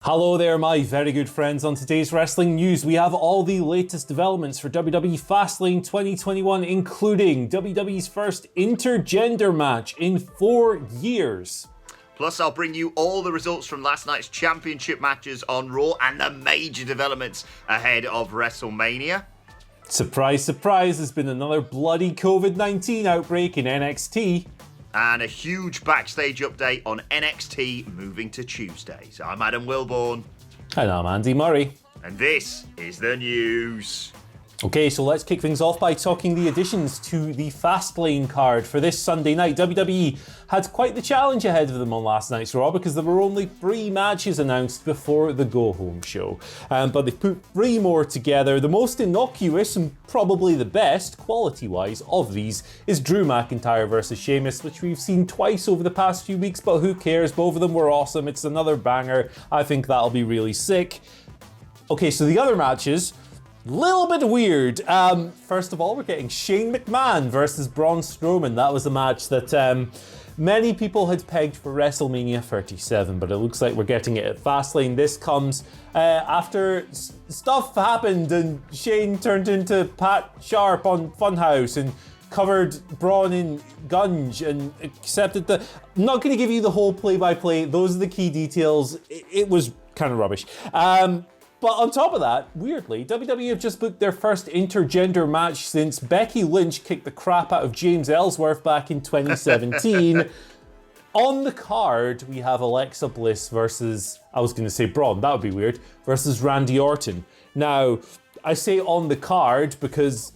Hello there, my very good friends. On today's wrestling news, we have all the latest developments for WWE Fastlane 2021, including WWE's first intergender match in 4 years. Plus, I'll bring you all the results from last night's championship matches on Raw and the major developments ahead of WrestleMania. Surprise, surprise, there's been another bloody COVID-19 outbreak in NXT. And a huge backstage update on NXT Moving To Tuesday. So I'm Adam Wilborn. And I'm Andy Murray. And this is the news. Okay, so let's kick things off by talking the additions to the Fastlane card for this Sunday night. WWE had quite the challenge ahead of them on last night's Raw because there were only 3 matches announced before the go-home show. But they've put 3 more together. The most innocuous and probably the best, quality-wise, of these is Drew McIntyre versus Sheamus, which we've seen twice over the past few weeks, but who cares? Both of them were awesome. It's another banger. I think that'll be really sick. Okay, so the other matches... little bit weird. First of all, we're getting Shane McMahon versus Braun Strowman. That was a match that many people had pegged for WrestleMania 37, but it looks like we're getting it at Fastlane. This comes after stuff happened and Shane turned into Pat Sharp on Funhouse and covered Braun in gunge and accepted the... I'm not going to give you the whole play-by-play. Those are the key details. It was kind of rubbish. But on top of that, weirdly, WWE have just booked their first intergender match since Becky Lynch kicked the crap out of James Ellsworth back in 2017. On the card, we have Alexa Bliss versus, I was going to say Braun, that would be weird, versus Randy Orton. Now, I say on the card because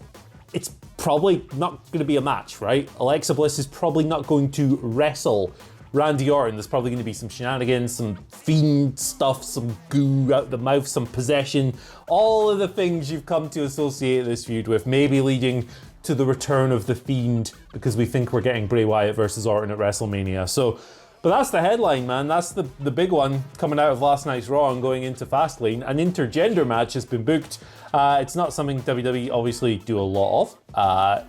it's probably not going to be a match, right? Alexa Bliss is probably not going to wrestle Randy Orton. There's probably going to be some shenanigans, some fiend stuff, some goo out the mouth, some possession, all of the things you've come to associate this feud with, maybe leading to the return of the Fiend because we think we're getting Bray Wyatt versus Orton at WrestleMania. So, but that's the headline, man. That's the big one coming out of last night's Raw and going into Fastlane. An intergender match has been booked. It's not something WWE obviously do a lot of,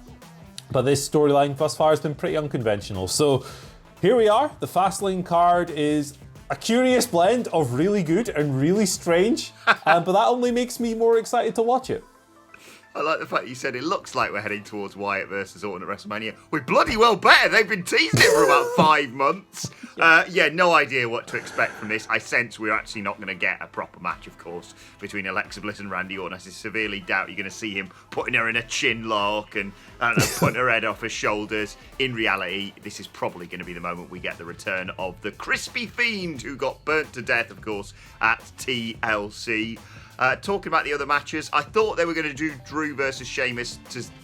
but this storyline thus far has been pretty unconventional. So, here we are. The Fastlane card is a curious blend of really good and really strange, but that only makes me more excited to watch it. I like the fact you said it looks like we're heading towards Wyatt versus Orton at WrestleMania. We bloody well better. They've been teasing it for about 5 months. No idea what to expect from this. I sense we're actually not going to get a proper match, of course, between Alexa Bliss and Randy Orton. I severely doubt you're going to see him putting her in a chin lock and putting her head off her shoulders. In reality, this is probably going to be the moment we get the return of the crispy Fiend who got burnt to death, of course, at TLC. Talking about the other matches, I thought they were going to do Drew versus Sheamus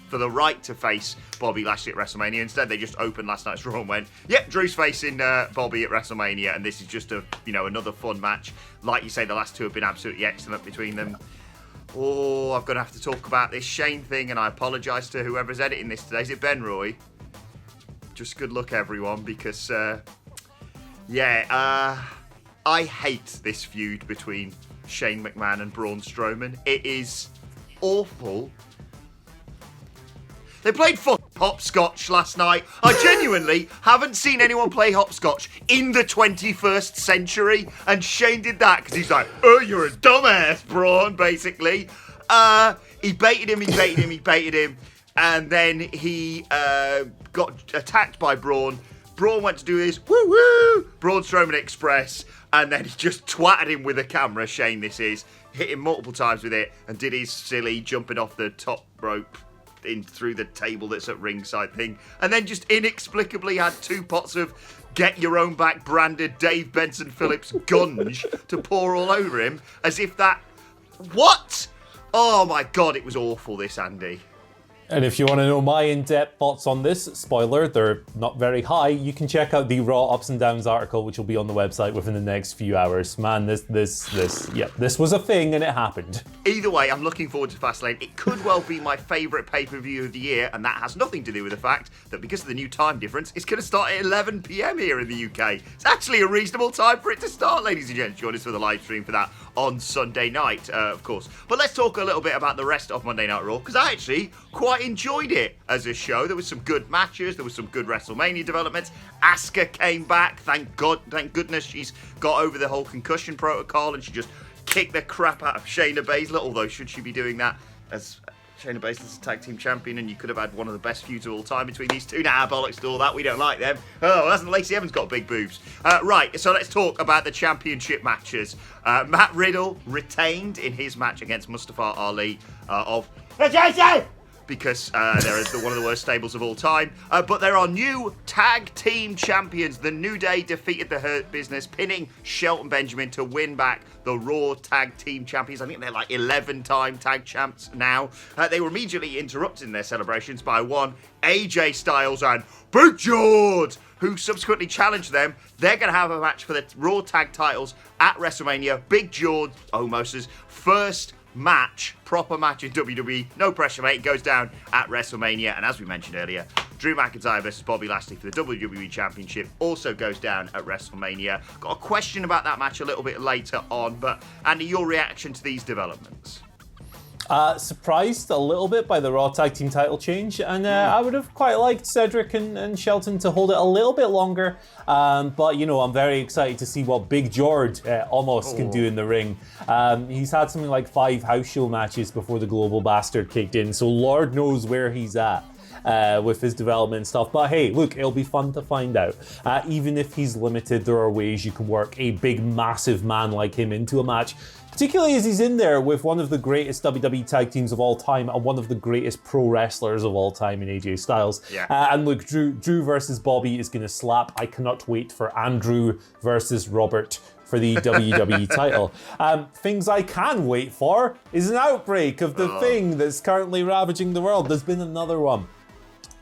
for the right to face Bobby Lashley at WrestleMania. Instead, they just opened last night's Raw and went, yep, Drew's facing Bobby at WrestleMania, and this is just another fun match. Like you say, the last 2 have been absolutely excellent between them. Oh, I'm going to have to talk about this Shane thing, and I apologise to whoever's editing this today. Is it Ben Roy? Just good luck, everyone, because, I hate this feud between Shane McMahon and Braun Strowman. It is awful. They played hopscotch last night. I genuinely haven't seen anyone play hopscotch in the 21st century, and Shane did that because he's like, oh, you're a dumbass, Braun, basically. He baited him, and then he got attacked by Braun. Braun went to do his woo-woo, Braun Strowman Express, and then he just twatted him with a camera, Shane this is, hit him multiple times with it, and did his silly jumping off the top rope in through the table that's at ringside thing, and then just inexplicably had 2 pots of Get Your Own Back branded Dave Benson Phillips gunge to pour all over him, as if that... What? Oh my God, it was awful, this, Andy. And if you want to know my in-depth thoughts on this, spoiler, they're not very high, you can check out the Raw Ups and Downs article, which will be on the website within the next few hours. Man, this was a thing and it happened. Either way, I'm looking forward to Fastlane. It could well be my favourite pay-per-view of the year, and that has nothing to do with the fact that because of the new time difference, it's going to start at 11 p.m. here in the UK. It's actually a reasonable time for it to start, ladies and gents. Join us for the live stream for that on Sunday night, of course. But let's talk a little bit about the rest of Monday Night Raw, because I actually quite enjoyed it as a show. There was some good matches. There was some good WrestleMania developments. Asuka came back. Thank goodness she's got over the whole concussion protocol and she just kicked the crap out of Shayna Baszler. Although, should she be doing that as Shayna Baszler's a tag team champion, and you could have had one of the best feuds of all time between these two. Nah, bollocks to all that. We don't like them. Oh, hasn't Lacey Evans got big boobs? Right, so let's talk about the championship matches. Matt Riddle retained in his match against Mustafa Ali because they're one of the worst stables of all time. But there are new tag team champions. The New Day defeated the Hurt Business, pinning Shelton Benjamin to win back the Raw Tag Team Champions. I think they're like 11-time tag champs now. They were immediately interrupted in their celebrations by one AJ Styles and Big George, who subsequently challenged them. They're going to have a match for the Raw Tag titles at WrestleMania. Big George, Omos's first proper match in WWE. No pressure, mate. It goes down at WrestleMania. And as we mentioned earlier, Drew McIntyre versus Bobby Lashley for the WWE Championship also goes down at WrestleMania. Got a question about that match a little bit later on, but Andy, your reaction to these developments? Surprised a little bit by the Raw Tag Team title change, and I would have quite liked Cedric and Shelton to hold it a little bit longer, but I'm very excited to see what Big George almost can do in the ring. He's had something like 5 house show matches before the Global Bastard kicked in, so Lord knows where he's at with his development and stuff. But hey, look, it'll be fun to find out. Even if he's limited, there are ways you can work a big, massive man like him into a match, particularly as he's in there with one of the greatest WWE tag teams of all time and one of the greatest pro wrestlers of all time in AJ Styles. Yeah. And look, Drew versus Bobby is going to slap. I cannot wait for Andrew versus Robert for the WWE title. Things I can wait for is an outbreak of the thing that's currently ravaging the world. There's been another one.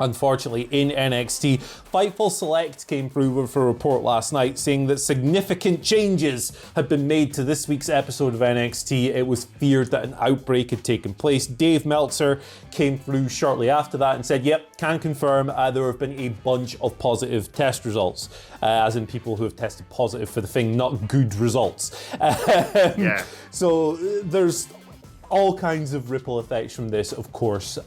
Unfortunately, in NXT, Fightful Select came through with a report last night saying that significant changes had been made to this week's episode of NXT. It was feared that an outbreak had taken place. Dave Meltzer came through shortly after that and said, yep, can confirm there have been a bunch of positive test results, as in people who have tested positive for the thing, not good results. Yeah. So there's all kinds of ripple effects from this, of course.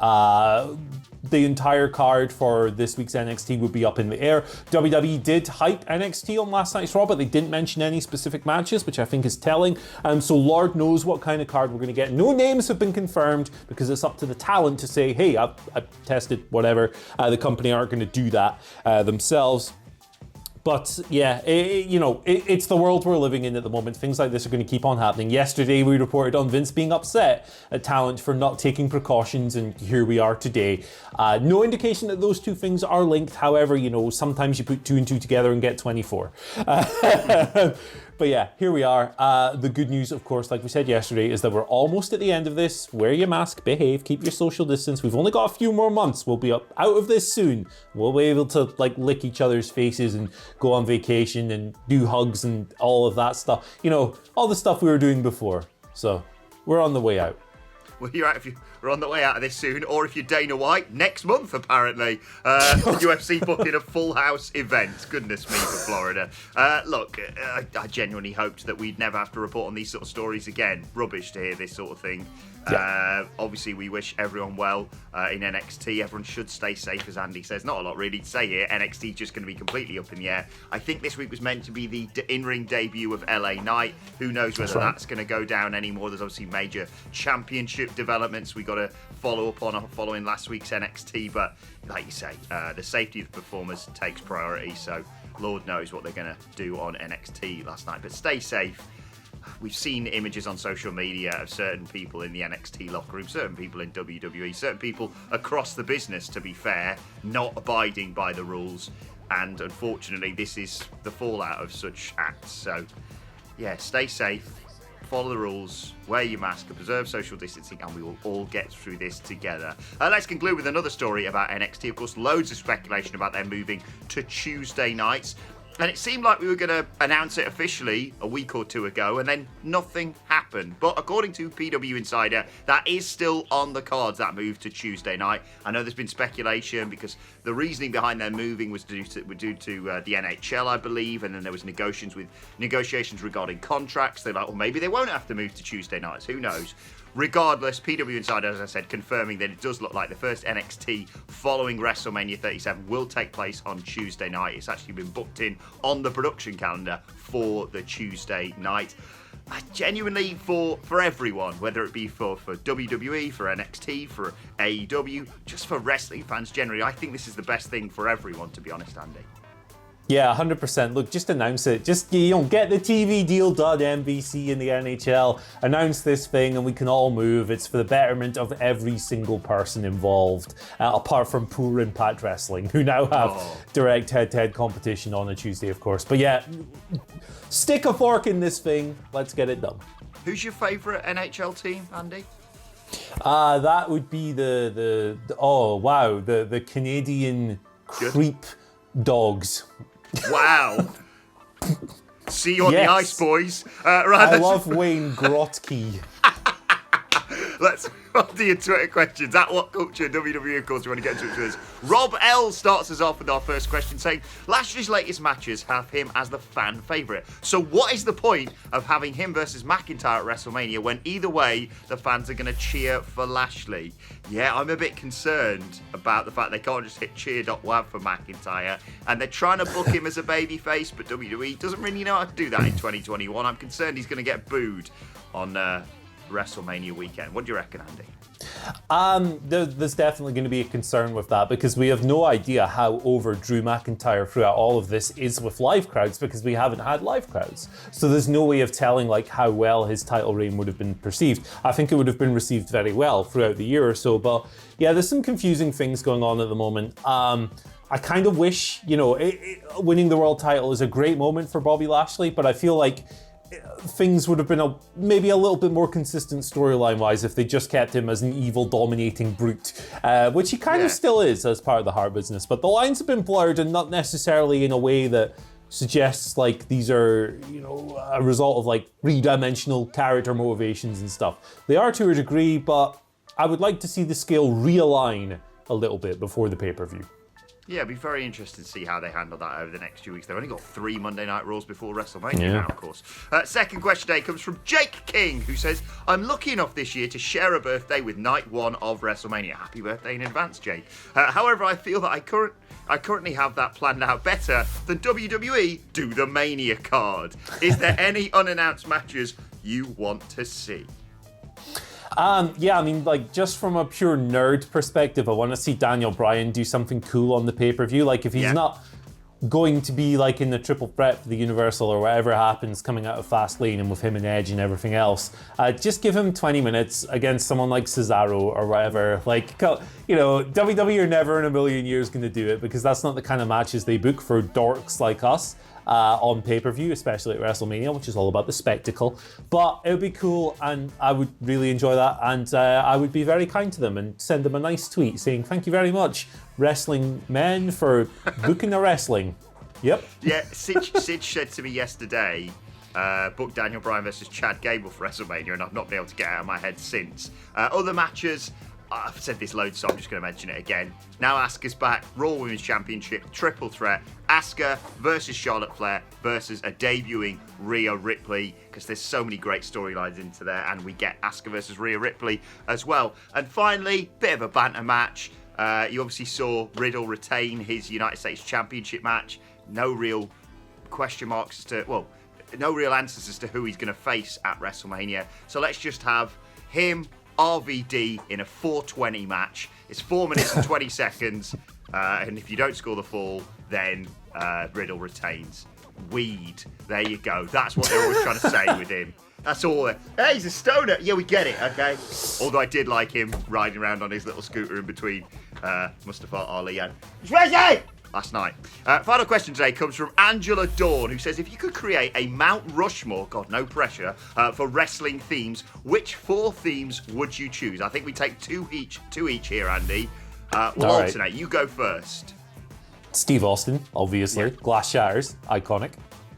The entire card for this week's NXT would be up in the air. WWE did hype NXT on last night's Raw, but they didn't mention any specific matches, which I think is telling. So Lord knows what kind of card we're going to get. No names have been confirmed because it's up to the talent to say, hey, I've tested whatever. The company aren't going to do that themselves. But yeah, it's the world we're living in at the moment. Things like this are going to keep on happening. Yesterday, we reported on Vince being upset at talent for not taking precautions, and here we are today. No indication that those two things are linked. However, sometimes you put 2 and 2 together and get 24. But yeah, here we are. The good news, of course, like we said yesterday, is that we're almost at the end of this. Wear your mask, behave, keep your social distance. We've only got a few more months. We'll be out of this soon. We'll be able to lick each other's faces and go on vacation and do hugs and all of that stuff. All the stuff we were doing before. So we're on the way out. Well, you're out if you're on the way out of this soon, or if you're Dana White, next month apparently. UFC booking a full house event. Goodness me for Florida. Look, I genuinely hoped that we'd never have to report on these sort of stories again. Rubbish to hear this sort of thing. Yeah. Obviously, we wish everyone well in NXT. Everyone should stay safe, as Andy says. Not a lot really to say here. NXT just going to be completely up in the air. I think this week was meant to be the in-ring debut of LA Knight. Who knows whether that's going to go down anymore. There's obviously major championship developments we got to follow up on following last week's NXT. But like you say, the safety of the performers takes priority. So Lord knows what they're going to do on NXT last night. But stay safe. We've seen images on social media of certain people in the NXT locker room, certain people in WWE, certain people across the business, to be fair, not abiding by the rules. And unfortunately, this is the fallout of such acts. So, yeah, stay safe, follow the rules, wear your mask, and preserve social distancing, and we will all get through this together. Let's conclude with another story about NXT. Of course, loads of speculation about them moving to Tuesday nights. And it seemed like we were going to announce it officially a week or two ago, and then nothing happened. But according to PW Insider, that is still on the cards, that move to Tuesday night. I know there's been speculation because the reasoning behind their moving was due to the NHL, I believe, and then there was negotiations regarding contracts. They're like, well, maybe they won't have to move to Tuesday nights. Who knows? Regardless, PW Insider, as I said, confirming that it does look like the first NXT following WrestleMania 37 will take place on Tuesday night. It's actually been booked in on the production calendar for the Tuesday night. Genuinely for everyone, whether it be for WWE, for NXT, for AEW, just for wrestling fans generally, I think this is the best thing for everyone, to be honest, Andy. Yeah, 100%. Look, just announce it. Just, get the TV deal done, NBC and the NHL. Announce this thing and we can all move. It's for the betterment of every single person involved, apart from poor Impact Wrestling, who now have direct head-to-head competition on a Tuesday, of course. But yeah, stick a fork in this thing. Let's get it done. Who's your favourite NHL team, Andy? That would be the Canadian creep dogs. Wow. See you on the ice, boys. I love Wayne Grotke. Let's move on to your Twitter questions. At WhatCulture, WWE, of course, you want to get in touch with us. Rob L starts us off with our first question, saying, Lashley's latest matches have him as the fan favourite. So what is the point of having him versus McIntyre at WrestleMania when either way the fans are going to cheer for Lashley? Yeah, I'm a bit concerned about the fact they can't just hit cheer.wav for McIntyre, and they're trying to book him as a babyface, but WWE doesn't really know how to do that in 2021. I'm concerned he's going to get booed on WrestleMania weekend. What do you reckon, Andy? There's definitely going to be a concern with that because we have no idea how over Drew McIntyre throughout all of this is with live crowds because we haven't had live crowds. So there's no way of telling how well his title reign would have been perceived. I think it would have been received very well throughout the year or so, but yeah, there's some confusing things going on at the moment. I kind of wish, winning the world title is a great moment for Bobby Lashley, but I feel like things would have been maybe a little bit more consistent storyline-wise if they just kept him as an evil, dominating brute, which he kind of still is as part of the Hart Business. But the lines have been blurred and not necessarily in a way that suggests these are, a result of three-dimensional character motivations and stuff. They are to a degree, but I would like to see the scale realign a little bit before the pay-per-view. Yeah, it'd be very interesting to see how they handle that over the next few weeks. They've only got 3 Monday Night Raws before WrestleMania now, of course. Second question today comes from Jake King, who says, I'm lucky enough this year to share a birthday with night 1 of WrestleMania. Happy birthday in advance, Jake. However, I feel that I currently have that planned out better than WWE do the Mania card. Is there any unannounced matches you want to see? Just from a pure nerd perspective, I want to see Daniel Bryan do something cool on the pay-per-view. If he's not going to be in the triple threat for the Universal or whatever happens coming out of Fastlane and with him and Edge and everything else, just give him 20 minutes against someone like Cesaro or whatever. WWE are never in a million years going to do it because that's not the kind of matches they book for dorks like us. On pay-per-view, especially at WrestleMania, which is all about the spectacle. But it would be cool, and I would really enjoy that, and I would be very kind to them and send them a nice tweet saying, thank you very much, wrestling men, for booking the wrestling. Yep. Yeah, Sid said to me yesterday, book Daniel Bryan versus Chad Gable for WrestleMania, and I've not been able to get it out of my head since. Other matches, I've said this loads, so I'm just going to mention it again. Now Asuka's back, Raw Women's Championship, triple threat, Asuka versus Charlotte Flair versus a debuting Rhea Ripley, because there's so many great storylines into there, and we get Asuka versus Rhea Ripley as well. And finally, bit of a banter match. You obviously saw Riddle retain his United States Championship match. No real question marks as to, no real answers as to who he's going to face at WrestleMania. So let's just have him, RVD, in a 4:20 match. It's 4 minutes and 20 seconds, and if you don't score the fall, then Riddle retains. Weed. There you go. That's what they're always trying to say with him. That's all. Hey, he's a stoner. Yeah, we get it, okay? Although I did like him riding around on his little scooter in between Mustafa Ali and Reggie last night. Final question today comes from Angela Dawn, who says, if you could create a Mount Rushmore, God, no pressure, for wrestling themes, which 4 themes would you choose? I think we take two each here, Andy. We'll alternate. You go first. Steve Austin, obviously. Yeah. Glass shatters, iconic.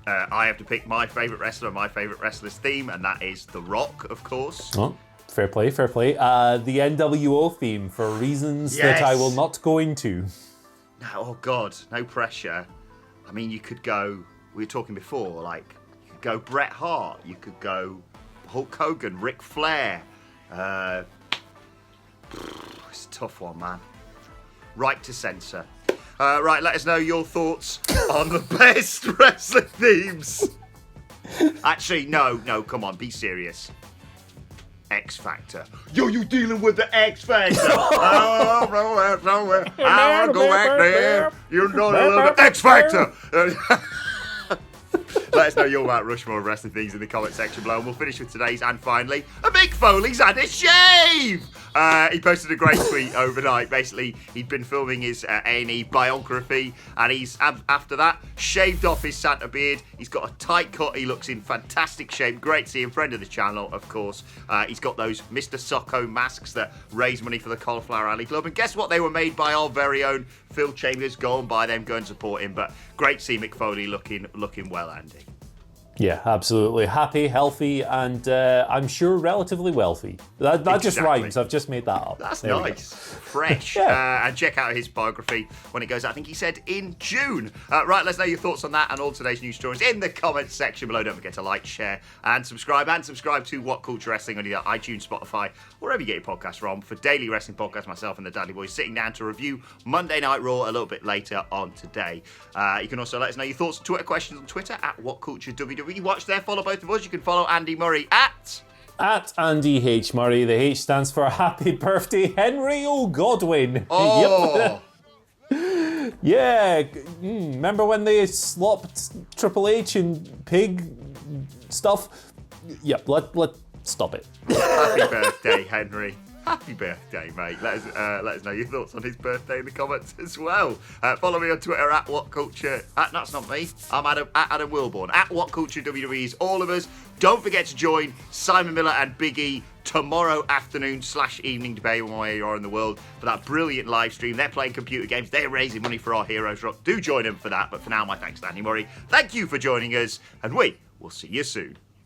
I have to pick my favourite wrestler, my favourite wrestler's theme, and that is The Rock, of course. Oh, fair play, fair play. The NWO theme, for reasons that I will not go into. No, oh God, no pressure. I mean, you could go, we were talking before, like, you could go Bret Hart, you could go Hulk Hogan, Ric Flair. It's a tough one, man. Right to censor. Right, let us know your thoughts on the best wrestling themes. Actually, no, come on, be serious. X Factor. Yo, you dealing with the X Factor? Somewhere. I wanna go back there. You know the X Factor. Let us know your Mount Rushmore of wrestling things in the comment section below. And we'll finish with today's, and finally, a Mick Foley's had a shave! He posted a great tweet overnight. Basically, he'd been filming his A&E biography, and he's, after that, shaved off his Santa beard. He's got a tight cut. He looks in fantastic shape. Great to see him. Friend of the channel, of course. He's got those Mr. Socko masks that raise money for the Cauliflower Alley Club. And guess what? They were made by our very own Phil Chambers. Go and buy them. Go and support him. But great to see Mick Foley looking well, Andy. Yeah, absolutely. Happy, healthy, and I'm sure relatively wealthy. That just rhymes. I've just made that up. That's there nice. Fresh. Yeah. And check out his biography when it goes out. I think he said in June. Right, let's know your thoughts on that and all today's news stories in the comments section below. Don't forget to like, share, and subscribe. And subscribe to What Culture Wrestling on either iTunes, Spotify, wherever you get your podcasts from. For daily wrestling podcasts, myself and the Daddy Boys sitting down to review Monday Night Raw a little bit later on today. You can also let us know your thoughts and Twitter questions on Twitter at WhatCultureWWE. Watch there, follow both of us. You can follow Andy Murray at Andy H. Murray. The H stands for Happy Birthday, Henry O'Godwin. Oh. Yep. Yeah. Remember when they slopped Triple H and pig stuff? Yep. Let stop it. Happy birthday, Henry. Happy birthday, mate. Let us know your thoughts on his birthday in the comments as well. Follow me on Twitter at WhatCulture. That's not me. I'm Adam Wilborn. At WhatCultureWWE is all of us. Don't forget to join Simon Miller and Big E tomorrow afternoon / evening, depending on where you are in the world, for that brilliant live stream. They're playing computer games. They're raising money for our Heroes Rock. Do join them for that. But for now, my thanks to Andy Murray. Thank you for joining us, and we will see you soon.